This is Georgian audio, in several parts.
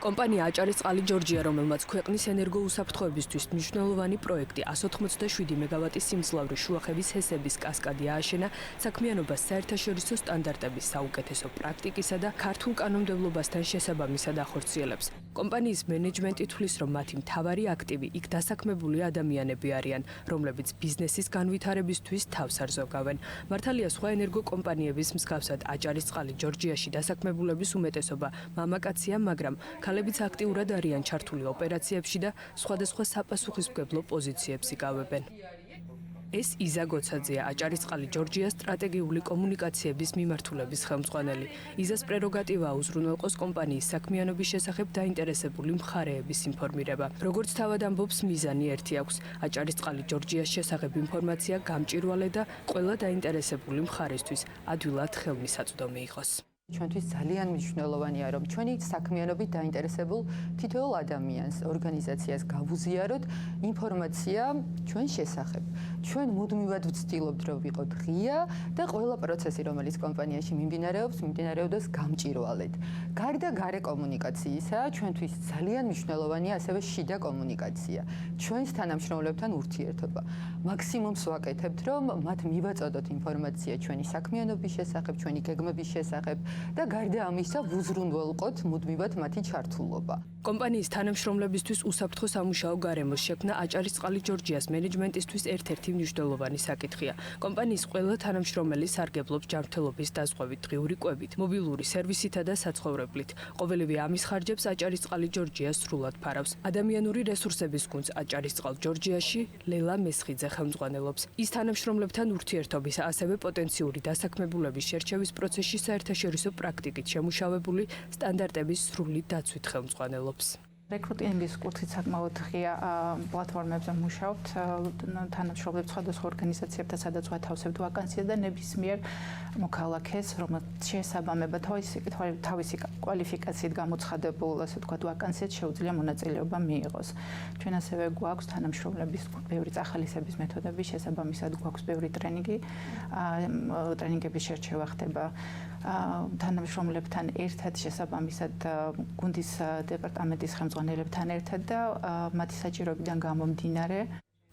კომპანია აჭარისწყალი ჯორჯია, რომელმაც ქვეყნის ენერგოუსაფრთხოებისთვის მნიშვნელოვანი პროექტი 187 მეგავატის სიმძლავრის შუახევის ჰესების კასკადი ააშენა, საქმიანობას საერთაშორისო სტანდარტების საუკეთესო პრაქტიკისა და ქართულ კანონმდებლობასთან შესაბამისად ახორციელებს. კომპანიის მენეჯმენტი თვლის, რომ მათი მთავარი აქტივი იქ დასაქმებული ადამიანები არიან, რომლებიც ბიზნესის განვითარებისთვის თავს არ ზოგავენ. მართალია სხვა ენერგო კომპანიების მსგავსად აჭარისწყალი ჯორჯიაში დასაქმებულების უმეტესობა მამაკაცია, მაგრამ ქალებიც აქტიურად არიან ჩართული ოპერაციებში და სხვადასხვა საპასუხისმგებლო პოზიციებს იკავებენ. ეს იზა გოცაძეა, აჭარისწყალი ჯორჯიას სტრატეგიული კომუნიკაციების მიმართულების ხელმძღვანელი. იზას პრეროგატივაა უზრუნველყოს კომპანიის საქმიანობის შესახებ დაინტერესებული მხარეების ინფორმირება. როგორც თავად ამბობს, მიზანი ერთი აქვს: აჭარისწყალი ჯორჯიას შესახებ ინფორმაცია გამჭირვალე და ყველა დაინტერესებული მხარისთვის ადვილად ხელმისაწვდომი იყოს. ჩვენთვის ძალიან მნიშვნელოვანია, რომ ჩვენი საქმიანობით დაინტერესებულ თითოეულ ადამიანს, ორგანიზაციას გავუზიაროთ ინფორმაცია ჩვენ შესახებ. ჩვენ მუდმივად ვცდილობთ, რომ ვიყოთ ღია და ყველა პროცესი, რომელიც კომპანიაში მიმდინარეობდეს გამჭირვალედ. გარდა გარე კომუნიკაციისა, ჩვენთვის ძალიან მნიშვნელოვანია ასევე შიდა კომუნიკაცია. ჩვენს თანამშრომლებთან ურთიერთობა. მაქსიმუმს ვაკეთებთ, რომ მათ მივაწოდოთ ინფორმაცია ჩვენი საქმიანობის შესახებ, ჩვენი გეგმების შესახებ. და გარდა ამისა ვუზრუნველყოთ მუდმივად მათი ჩართულობა. კომპანიის თანამშრომლებისთვის უსაფრთხო სამუშაო გარემოს შექმნა აჭარისწყალი ჯორჯიას მენეჯმენტისთვის ერთ-ერთი მნიშვნელოვანი საკითხია. კომპანიის ყველა თანამშრომელი სარგებლობს ჯანმრთელობის დაზღვევით, დღიური კვებით, მობილური სერვისითა და საცხოვრებლით. ყოველივე ამის ხარჯებს აჭარისწყალი ჯორჯია სრულად ფარავს. ადამიანური რესურსების გუნდს აჭარისწყალ ჯორჯიაში ლელა მესხიძე ხელმძღვანელობს. ის თანამშრომლებთან ურთიერთობის, ასევე პოტენციური დასაქმებულების შერჩევის პროცესში საერთაშორისო პრაქტიკით შემუშავებული სტანდარტების სრული დაცვით ხელმძღვანელობს. რეკრუტინგის კურსით საკმაოდ ღია პლატფორმებზე მუშაობთ, თანამშრომლობთ სხვადასხვა ორგანიზაციებთან, სადაც ვათავსებთ ვაკანსიას და ნებისმიერ მოქალაქეს, რომელსაც შესაბამება თავისი კვალიფიკაციით გამოცხადებულ, ასე ვთქვათ, ვაკანსიად შეუძლია მონაწილეობა მიიღოს. ჩვენ ასევე გვაქვს თანამშრომლების ბევრი წახალისების მეთოდების შესაბამისად გვაქვს ბევრი ტრენინგების შერჩევა ხდება თანამშრომლებთან ერთად შესაბამისად გუნდის დეპარტამენტის ხელმძღვანელებთან ერთად და მათი საჭიროებიდან გამომდინარე.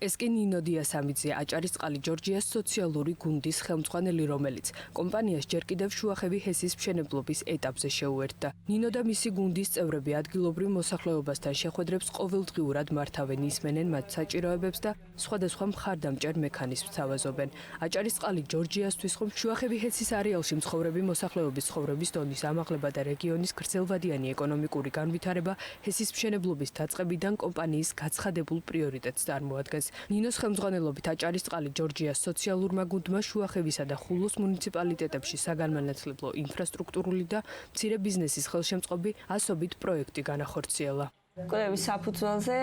ეს კი ნინო დიასამიძე, აჭარისწყალი ჯორჯიას სოციალური გუნდის ხელმძღვანელი, რომელიც კომპანიას ჯერ კიდევ შუახევი ჰესის მშენებლობის ეტაპზე შეუერთდა. ნინო და მისი გუნდის წევრები ადგილობრივ მოსახლეობასთან შეხვედრებს ყოველდღიურად მართავენ, ისმენენ მათ საჭიროებებს და სხვადასხვა მხარდამჭერ მექანიზმს ავაზობენ. აჭარისწყალი ჯორჯიასთვის ხომ შუახევი ჰესის არეალში მცხოვრები მოსახლეობის ცხოვრების დონის ამაღლება და რეგიონის გრძელვადიანი ეკონომიკური განვითარება ჰესის მშენებლობის დაწყებიდან კომპანიის გაცხადებულ პრიორიტეტს წარმოადგენს. ნინოს ხელმძღვანელობით აჭარისწყალი ჯორჯიას სოციალურმა გუნდმა შუახევისა და ხულოს მუნიციპალიტეტებში საგანმანათლებლო ინფრასტრუქტურული და მცირე ბიზნესის ხელშემწყობი ასობით პროექტი განახორციელა. კვლევის საფუძველზე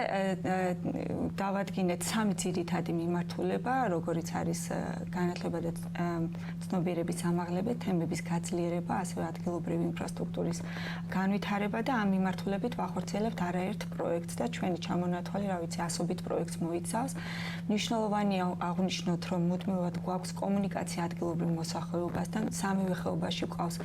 დავადგინეთ სამი ძირითადი მიმართულება, როგორიც არის განათლება და ცნობიერების ამაღლება, თემების გაძლიერება, ასევე ადგილობრივი ინფრასტრუქტურის განვითარება და ამ მიმართულებით ვახორციელებთ არაერთ პროექტს და ჩვენი ჩამონათვალი, რა ვიცი, ასობით პროექტს მოიცავს. მნიშვნელოვანია აღვნიშნოთ, რომ მუდმივად გვაქვს კომუნიკაცია ადგილობრივ მოსახლეობასთან, სამივე ხეობაში გვყავს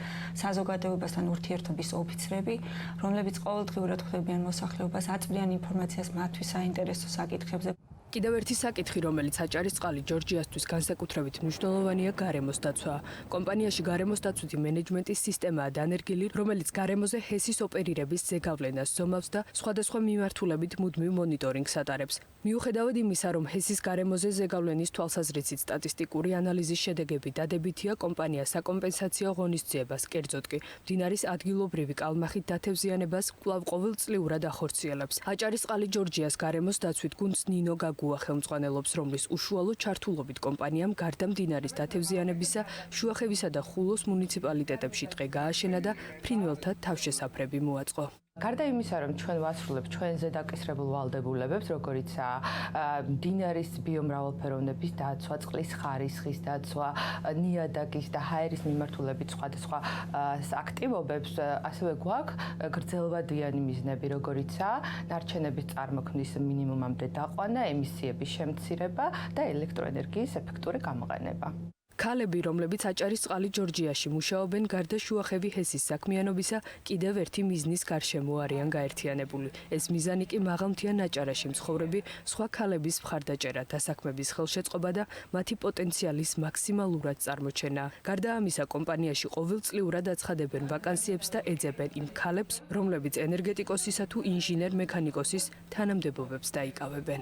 საზოგადოებასთან ურთიერთობის ოფიცრები, რომლებიც ყოველდღიურად ხვდებიან მოსახლეობას აწვდიან ინფორმაციას მათთვის საინტერესო საკითხებზე. კიდევ ერთი საკითხი, რომელიც აჭარისწყალი ჯორჯიასთვის განსაკუთრებით მნიშვნელოვანია, გარემოს დაცვა. კომპანიაში გარემოს დაცვითი მენეჯმენტის სისტემაა დანერგილი, რომელიც გარემოზე ჰესის ოპერირების ზეგავლენას ზომავს და სხვადასხვა მიმართულებით მუდმივ მონიტორინგს ატარებს. მიუხედავად იმისა, რომ ჰესის გარემოზე ზეგავლენის თვალსაზრისით სტატისტიკური ანალიზის შედეგები დადებითია, კომპანია საკომპენსაციო ღონისძიებას, კერძოდ კი მდინარის ადგილობრივი კალმახით დათევზიანებას კვლავ ყოველწლიურად ახორციელებს. აჭარისწყალი ჯორჯიას გარემოს დაცვით გუნდს ნინო ხელმძღვანელობს, რომლის უშუალო ჩართულობით კომპანიამ გარდა მდინარის დათევზიანებისა, შუახევისა და ხულოს მუნიციპალიტეტებში ტყე გააშენა და ფრინველთა თავშესაფრები მოაწყო. გარდა იმისა, რომ ჩვენ ვასრულებთ ჩვენზე დაკისრებულ ვალდებულებებს, როგორიცაა მდინარის ბიომრავალფეროვნების დაცვა, წყლის ხარისხის დაცვა, ნიადაგის და ჰაერის მიმართულებით სხვადასხვა აქტივობებს, ასევე გვაქვს გრძელვადიანი მიზნები, როგორიცაა ნარჩენების წარმოქმნის მინიმუმამდე დაყვანა, ემისიების შემცირება და ელექტროენერგიის ეფექტური გამოყენება. ქალები, რომლებიც აჭარის წყალი ჯორჯიაში მუშაობენ, გარდა შუახევი ჰესის საქმიანობისა, კიდევ ერთი მიზნის გარშემო არიან გაერთიანებული. ეს მიზანი კი მაღალმთიან აჭარაში მცხოვრები სხვა ქალების მხარდაჭერა, დასაქმების ხელშეწყობა და მათი პოტენციალის მაქსიმალურად წარმოჩენა. გარდა ამისა, კომპანიაში ყოველწლიურად აცხადებენ ვაკანსიებს და ეძებენ იმ ქალებს, რომლებიც ენერგეტიკოსისა თუ ინჟინერ-მექანიკოსის თანამდებობებს დაიკავებენ.